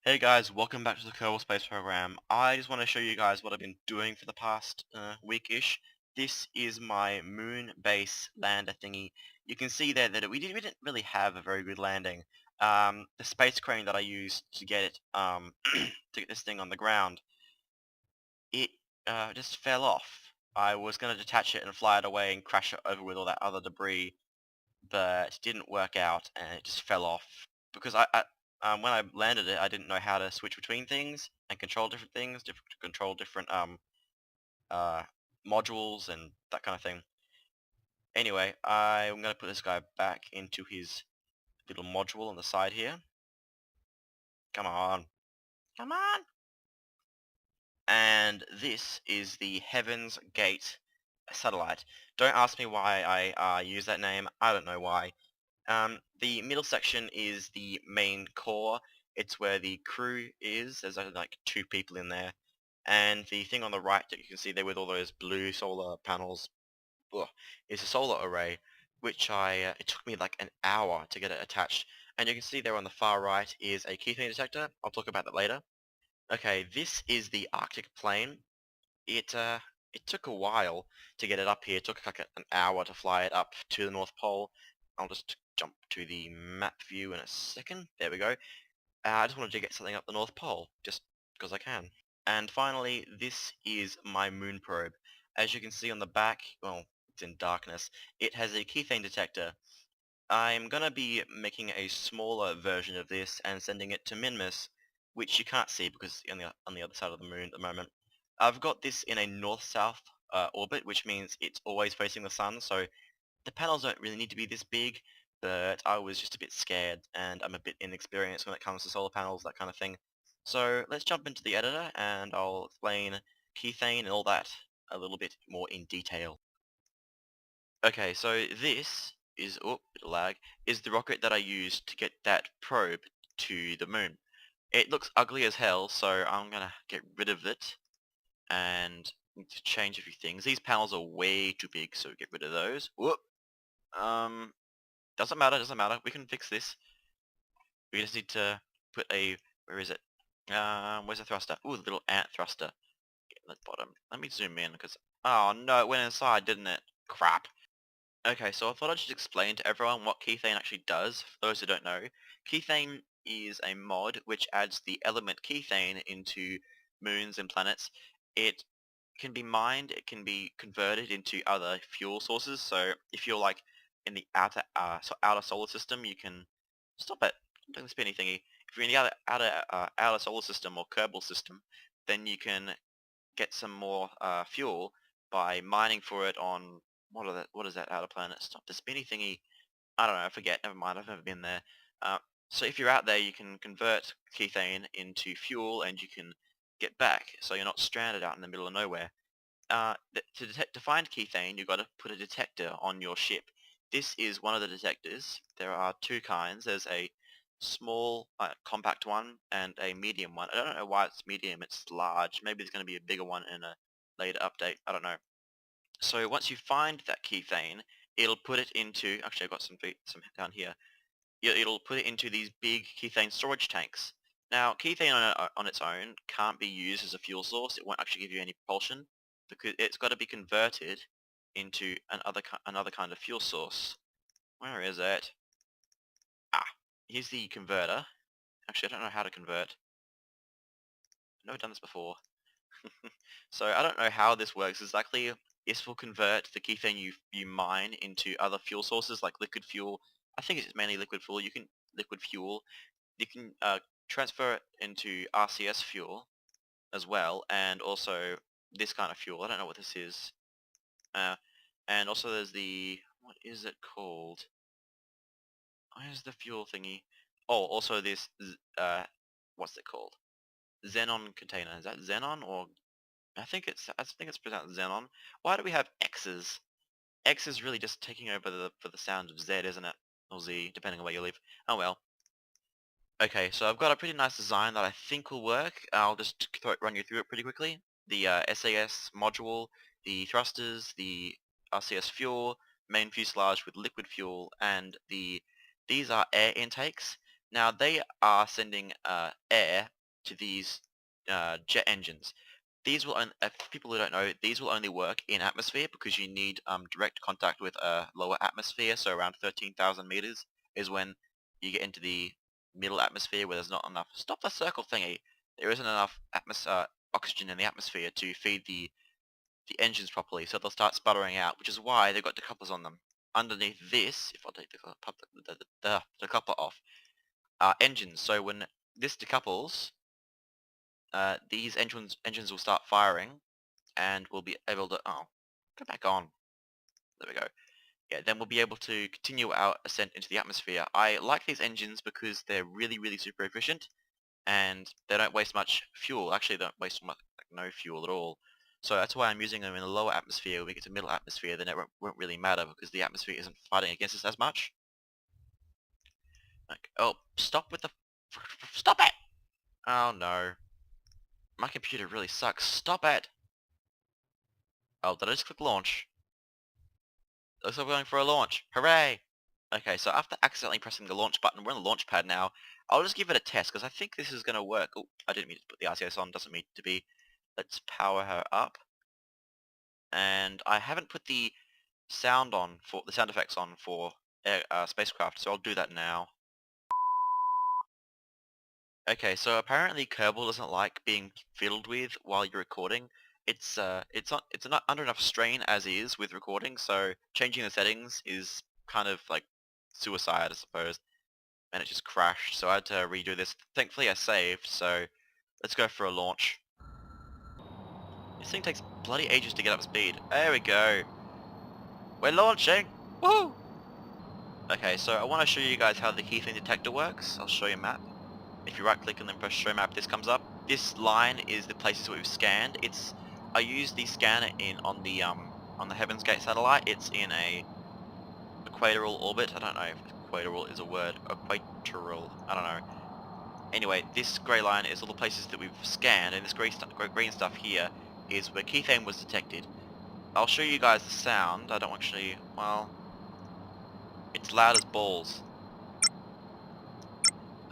Hey guys, welcome back to the Kerbal Space Program. I just want to show you guys what I've been doing for the past week-ish. This is my moon base lander thingy. You can see there that we didn't really have a very good landing. The space crane that I used to get it to get this thing on the ground, it just fell off. I was going to detach it and fly it away and crash it over with all that other debris, but it didn't work out and it just fell off because when I landed it, I didn't know how to switch between things and control different things, control different uh, modules and that kind of thing. Anyway, I'm gonna put this guy back into his little module on the side here. Come on, come on! And this is the Heaven's Gate satellite. Don't ask me why I use that name. I don't know why. The middle section is the main core. It's where the crew is. There's only like two people in there. And the thing on the right that you can see there with all those blue solar panels is a solar array, which it took me like an hour to get it attached. And you can see there on the far right is a Kethane detector. I'll talk about that later. Okay, this is the Arctic plane. It took a while to get it up here. It took like an hour to fly it up to the North Pole. I'll just jump to the map view in a second. There we go. I just wanted to get something up the North Pole, just because I can. And finally, this is my moon probe. As you can see on the back, well, it's in darkness, it has a Kethane detector. I'm going to be making a smaller version of this and sending it to Minmus, which you can't see because it's on the other side of the moon at the moment. I've got this in a north-south orbit, which means it's always facing the sun, so the panels don't really need to be this big, but I was just a bit scared, and I'm a bit inexperienced when it comes to solar panels, that kind of thing. So let's jump into the editor, and I'll explain Kethane and all that a little bit more in detail. Okay, so this is, oh, bit of lag, is the rocket that I used to get that probe to the moon. It looks ugly as hell, so I'm gonna get rid of it and need to change a few things. These panels are way too big, so get rid of those. Whoop. Um, doesn't matter, doesn't matter. We can fix this. We just need to put a, where is it? Where's the thruster? Ooh, the little ant thruster. Get in the bottom. Let me zoom in, because, oh no, it went inside, didn't it? Crap. Okay, so I thought I'd just explain to everyone what Kethane actually does, for those who don't know. Kethane is a mod which adds the element Kethane into moons and planets. It can be mined, it can be converted into other fuel sources. So if you're like in the outer solar system, you can stop it. I'm doing the spinny thingy. If you're in the outer solar system or Kerbal system, then you can get some more fuel by mining for it on what is that outer planet? Stop the spinny thingy. I don't know. I forget. Never mind. I've never been there. Uh, so if you're out there, you can convert Kethane into fuel, and you can get back, so you're not stranded out in the middle of nowhere. To find Kethane, you've got to put a detector on your ship. This is one of the detectors. There are two kinds. There's a small, compact one and a medium one. I don't know why it's medium. It's large. Maybe there's going to be a bigger one in a later update. I don't know. So once you find that Kethane, it'll put it into. Actually, I've got some down here. It'll put it into these big Kethane storage tanks. Now, Kethane on its own can't be used as a fuel source. It won't actually give you any propulsion because it's got to be converted into another kind of fuel source. Where is it? Ah, here's the converter. Actually, I don't know how to convert. I've never done this before. So I don't know how this works exactly. This will convert the Kethane you mine into other fuel sources like liquid fuel. I think it's mainly liquid fuel. Liquid fuel. You can transfer it into RCS fuel as well, and also this kind of fuel. I don't know what this is. Uh, and also there's what is it called? Where's the fuel thingy? Oh, also this, what's it called? Xenon container. Is that Xenon or? I think it's pronounced Xenon. Why do we have X's? X is really just taking over for the sound of Z, isn't it? Or Z, depending on where you live. Oh well. Okay, so I've got a pretty nice design that I think will work. I'll just run you through it pretty quickly. The SAS module, the thrusters, the RCS fuel, main fuselage with liquid fuel, and these are air intakes. Now they are sending air to these jet engines. These will only, for people who don't know, these will only work in atmosphere because you need direct contact with a lower atmosphere. So around 13,000 meters is when you get into the middle atmosphere where there's not enough. Stop the circle thingy. There isn't enough oxygen in the atmosphere to feed the engines properly, so they'll start sputtering out, which is why they've got decouplers on them. Underneath this, if I take the decoupler off, are engines. So when this decouples, these engines will start firing, and we'll be able to go back on. There we go. Yeah, then we'll be able to continue our ascent into the atmosphere. I like these engines because they're really super efficient, and they don't waste much fuel. Actually, they don't waste much, like no fuel at all. So that's why I'm using them in the lower atmosphere. When we get to middle atmosphere, then it won't really matter because the atmosphere isn't fighting against us as much. Like, oh, stop with the... Stop it! Oh no. My computer really sucks. Stop it! Oh, did I just click launch? Looks like we're going for a launch. Hooray! Okay, so after accidentally pressing the launch button, we're on the launch pad now. I'll just give it a test because I think this is going to work. Oh, I didn't mean to put the RCS on. Doesn't mean to be. Let's power her up. And I haven't put the sound on for the sound effects on for spacecraft, so I'll do that now. Okay, so apparently Kerbal doesn't like being fiddled with while you're recording. It's not under enough strain as is with recording, so changing the settings is kind of like suicide, I suppose. And it just crashed, so I had to redo this. Thankfully I saved, so let's go for a launch. This thing takes bloody ages to get up speed. There we go. We're launching! Woohoo! Okay, so I want to show you guys how the Kethane detector works. I'll show you a map. If you right click and then press show map, this comes up. This line is the places we've scanned. I used the scanner on the Heaven's Gate satellite. It's in a equatorial orbit. I don't know if equatorial is a word. Equatorial. I don't know. Anyway, this grey line is all the places that we've scanned, and this green stuff here is where Kethane was detected. I'll show you guys the sound. I don't actually, well, it's loud as balls.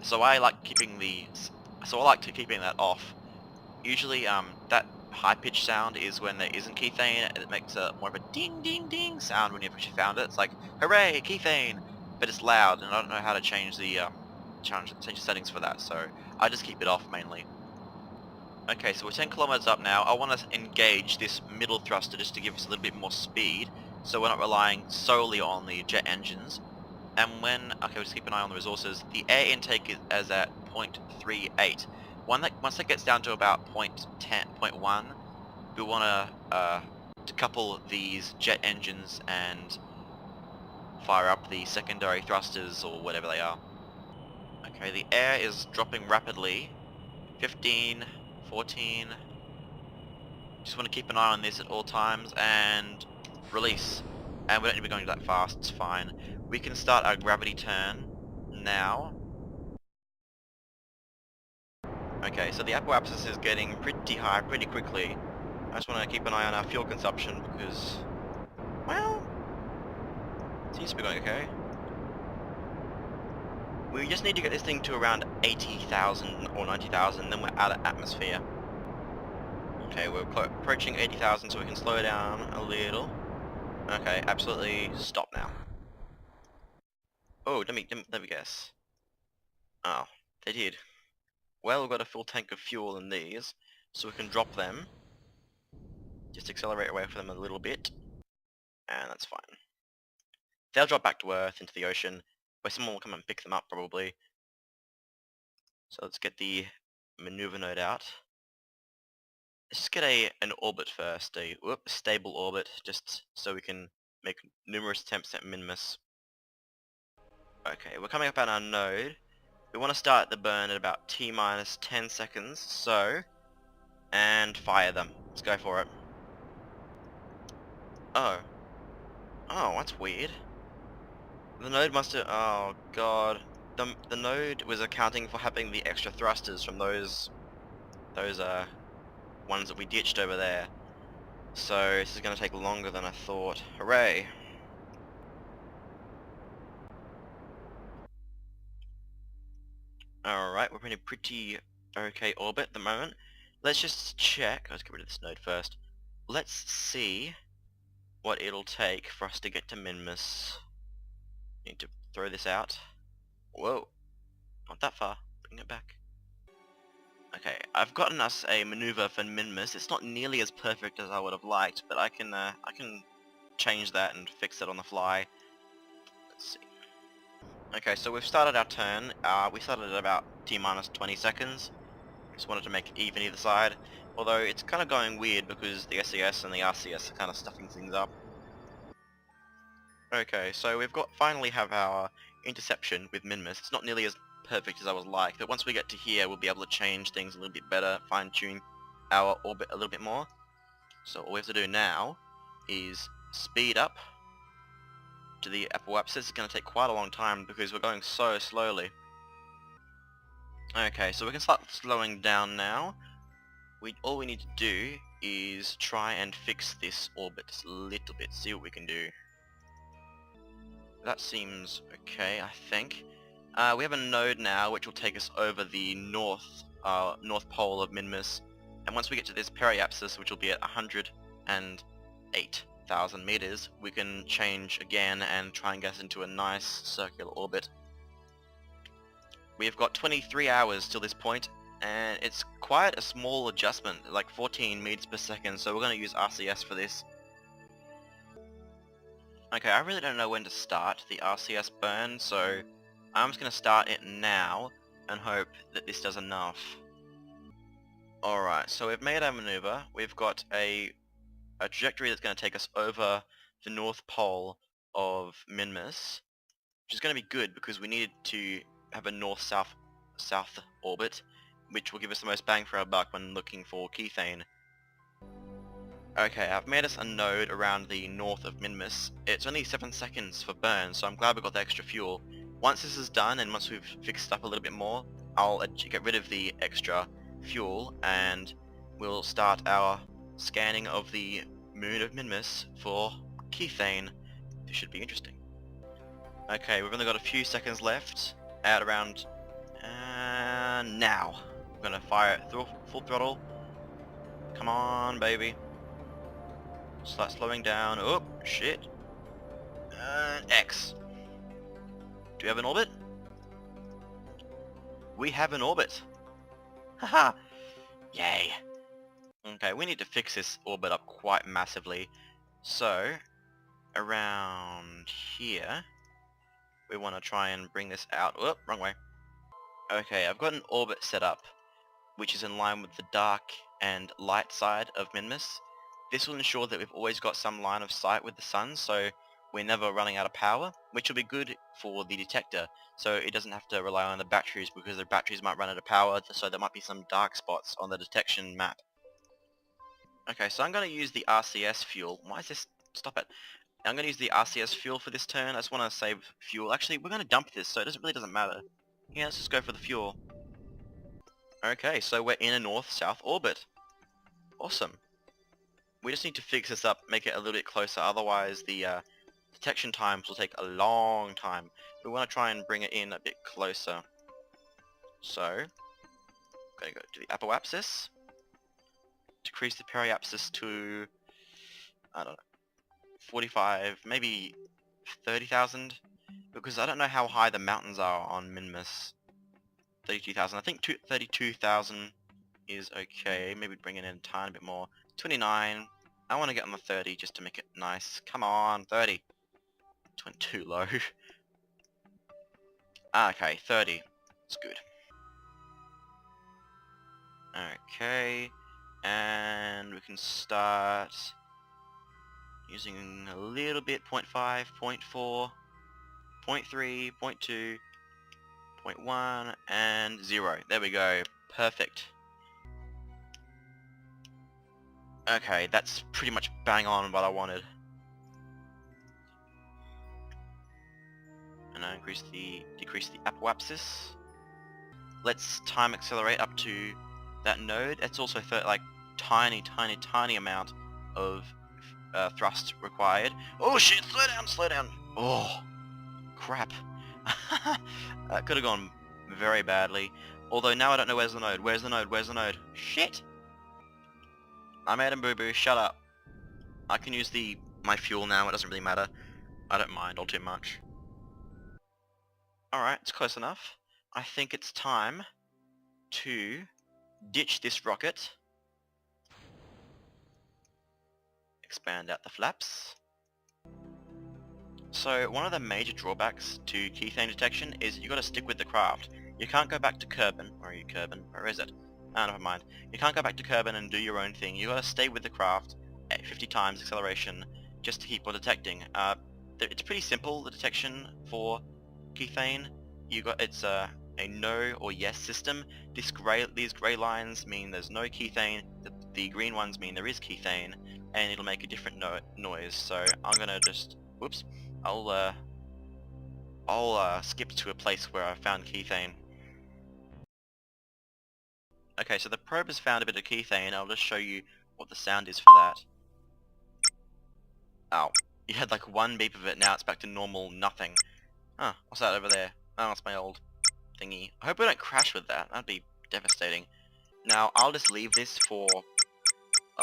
So I like keeping that off. Usually, that high-pitched sound is when there isn't Kethane, and it makes more of a ding ding ding sound when you've actually found it. It's like, hooray, Kethane! But it's loud, and I don't know how to change the settings for that, so I just keep it off mainly. Okay, so we're 10 kilometers up now. I want to engage this middle thruster just to give us a little bit more speed, so we're not relying solely on the jet engines. And okay, we'll just keep an eye on the resources. The air intake is at 0.38. Once that gets down to about 0.1, we want to decouple these jet engines and fire up the secondary thrusters or whatever they are. Okay, the air is dropping rapidly. 15, 14. Just want to keep an eye on this at all times and release. And we don't need to be going that fast, it's fine. We can start our gravity turn now. Okay, so the apparatus is getting pretty high pretty quickly. I just want to keep an eye on our fuel consumption because, well, it seems to be going okay. We just need to get this thing to around 80,000 or 90,000, then we're out of atmosphere. Okay, we're approaching 80,000, so we can slow down a little. Okay, absolutely stop now. Oh, let me guess. Oh, they did. Well, we've got a full tank of fuel in these, so we can drop them. Just accelerate away from them a little bit, and that's fine. They'll drop back to Earth into the ocean, where someone will come and pick them up probably. So let's get the maneuver node out. Let's just get an orbit first, a stable orbit, just so we can make numerous attempts at Minmus. Okay, we're coming up on our node. We want to start the burn at about T-minus 10 seconds, so, and fire them. Let's go for it. Oh. Oh, that's weird. The node must have, oh god. The node was accounting for having the extra thrusters from those ones that we ditched over there. So this is going to take longer than I thought. Hooray! Alright, we're in a pretty okay orbit at the moment. Let's just check. Let's get rid of this node first. Let's see what it'll take for us to get to Minmus. Need to throw this out. Whoa, not that far. Bring it back. Okay, I've gotten us a maneuver for Minmus. It's not nearly as perfect as I would have liked, but I can change that and fix it on the fly. Let's see. Okay, so we've started our turn. We started at about T-minus 20 seconds. Just wanted to make it even either side. Although it's kind of going weird because the SES and the RCS are kind of stuffing things up. Okay, so we've finally have our interception with Minmus. It's not nearly as perfect as I would like, but once we get to here we'll be able to change things a little bit better, fine-tune our orbit a little bit more. So all we have to do now is speed up to the apoapsis. It's going to take quite a long time because we're going so slowly. Okay, so we can start slowing down now. All we need to do is try and fix this orbit just a little bit, see what we can do. That seems okay, I think. We have a node now which will take us over the north pole of Minmus, and once we get to this periapsis, which will be at 108,000 meters, we can change again and try and get into a nice circular orbit. We've got 23 hours till this point, and it's quite a small adjustment, like 14 meters per second, so we're going to use RCS for this. Okay, I really don't know when to start the RCS burn, so I'm just going to start it now and hope that this does enough. Alright, so we've made our maneuver. We've got a trajectory that's going to take us over the north pole of Minmus, which is going to be good because we need to have a north-south orbit, which will give us the most bang for our buck when looking for Kethane. Okay, I've made us a node around the north of Minmus. It's only 7 seconds for burn, so I'm glad we got the extra fuel. Once this is done, and once we've fixed up a little bit more, I'll get rid of the extra fuel, and we'll start our scanning of the moon of Minmus for Kethane. This should be interesting. Okay, we've only got a few seconds left, at around... now. I'm gonna fire it through full throttle. Come on, baby. Start slowing down. Oh, shit. X. Do we have an orbit? We have an orbit. Haha. Yay. Okay, we need to fix this orbit up quite massively. So, around here, we want to try and bring this out. Oh, wrong way. Okay, I've got an orbit set up, which is in line with the dark and light side of Minmus. This will ensure that we've always got some line of sight with the sun, so we're never running out of power, which will be good for the detector, so it doesn't have to rely on the batteries because the batteries might run out of power, so there might be some dark spots on the detection map. Okay, so I'm going to use the RCS fuel. Why is this? Stop it. I'm going to use the RCS fuel for this turn. I just want to save fuel. Actually, we're going to dump this, so it really doesn't matter. Yeah, let's just go for the fuel. Okay, so we're in a north-south orbit. Awesome. We just need to fix this up, make it a little bit closer, otherwise the detection times will take a long time. We want to try and bring it in a bit closer. So, I'm going to go to the apoapsis, decrease the periapsis to, I don't know, 45, maybe 30,000, because I don't know how high the mountains are on Minmus. 32,000, I think 32,000 is okay, maybe bring it in a tiny bit more. 29, I want to get on the 30 just to make it nice. Come on, 30. 20 too low. Okay, 30. It's good. Okay, and we can start using a little bit, 0.5, 0.4, 0.3, 0.2, 0.1, and 0. There we go. Perfect. Okay, that's pretty much bang on what I wanted. And I decrease the apoapsis. Let's time accelerate up to that node. It's also like tiny amount of thrust required. Oh shit! Slow down! Oh, crap! Could have gone very badly. Although now I don't know where's the node. Where's the node? Where's the node? Shit! I made a boo-boo. Shut up. I can use my fuel now. It doesn't really matter. I don't mind all too much. Alright, it's close enough. I think it's time to ditch this rocket. Expand out the flaps. So one of the major drawbacks to kethane detection is you gotta stick with the craft. You can't go back to Kerbal. Where are you, Kerbal? Where is it? Ah, never mind. You can't go back to Kerbal and do your own thing. You gotta stay with the craft at 50 times acceleration just to keep on detecting. It's pretty simple, the detection for kethane. It's a no or yes system. These grey lines mean there's no kethane. The green ones mean there is kethane, and it'll make a different noise. So I'm gonna just whoops. I'll skip to a place where I found kethane. Okay, so the probe has found a bit of kethane. I'll just show you what the sound is for that. Ow. You had like one beep of it, now it's back to normal nothing. Huh, what's that over there? Oh, it's my old thingy. I hope we don't crash with that. That'd be devastating. Now, I'll just leave this for,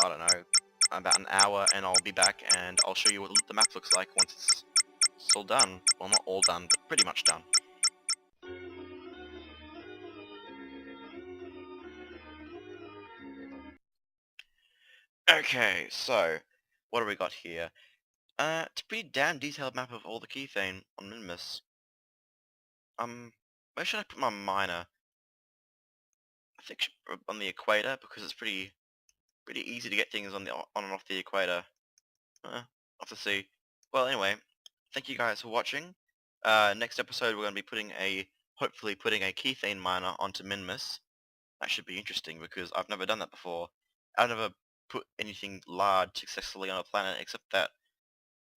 I don't know, about an hour, and I'll be back and I'll show you what the map looks like once it's all done. Well, not all done, but pretty much done. Okay, so what do we got here? It's a pretty damn detailed map of all the kethane on Minmus. Where should I put my miner? I think on the equator, because it's pretty easy to get things on and off the equator. I'll have to see. Well, anyway, thank you guys for watching. Next episode we're going to be hopefully putting a kethane miner onto Minmus. That should be interesting because I've never done that before. I've never put anything large successfully on a planet except that.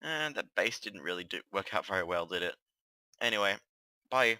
And that base didn't really work out very well, did it? Anyway, bye.